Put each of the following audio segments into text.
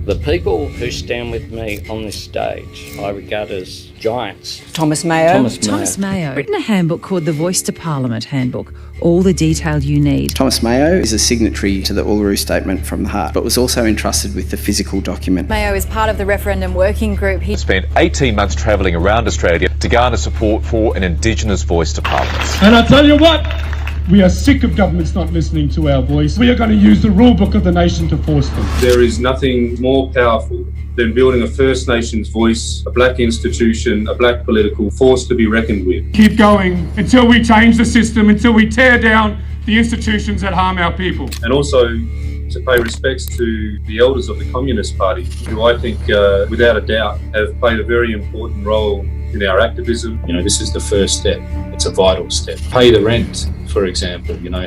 The people who stand with me on this stage I regard as giants. Thomas Mayo. Thomas Mayo written a handbook called the Voice to Parliament Handbook, all the detail you need. Thomas Mayo is a signatory to the Uluru Statement from the Heart, but was also entrusted with the physical document. Mayo is part of the referendum working group. He spent 18 months travelling around Australia to garner support for an Indigenous voice to Parliament. And I tell you what, we are sick of governments not listening to our voice. We are going to use the rule book of the nation to force them. There is nothing more powerful than building a First Nations voice, a black institution, a black political force to be reckoned with. Keep going until we change the system, until we tear down the institutions that harm our people. And also to pay respects to the elders of the Communist Party, who I think, without a doubt, have played a very important role in our activism. You know, this is the first step. It's a vital step. Pay the rent, for example. You know,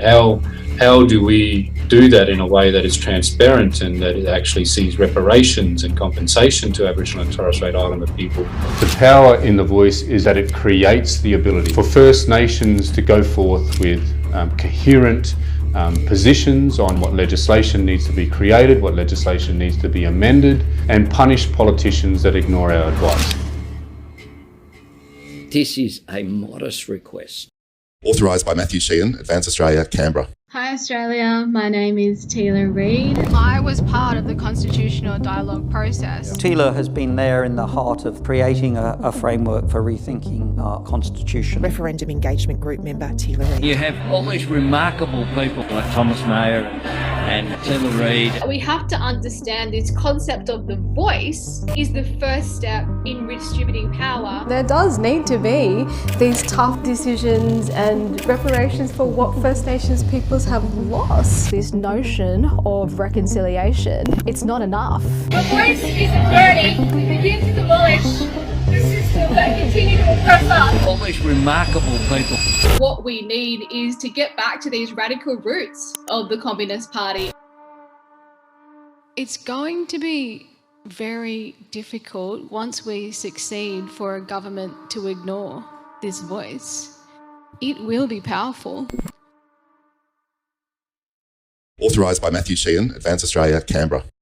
how do we do that in a way that is transparent and that it actually sees reparations and compensation to Aboriginal and Torres Strait Islander people? The power in the voice is that it creates the ability for First Nations to go forth with coherent positions on what legislation needs to be created, what legislation needs to be amended, and punish politicians that ignore our advice. This is a modest request. Authorised by Matthew Sheehan, Advance Australia, Canberra. Hi Australia, my name is Teela, Reid. I was part of the constitutional dialogue process. Teela has been there in the heart of creating a framework for rethinking our constitution. Referendum engagement group member Teela Reid. You have all these remarkable people like Thomas Mayo and Teela Reid. We have to understand this concept of the voice is the first step in redistributing power. There does need to be these tough decisions and reparations for what First Nations peoples have lost. This notion of reconciliation, it's not enough. The voice isn't ready. We begin to demolish the system that continue to oppress us. All these remarkable people. What we need is to get back to these radical roots of the Communist Party. It's going to be very difficult once we succeed for a government to ignore this voice. It will be powerful. Authorised by Matthew Sheehan, Advance Australia, Canberra.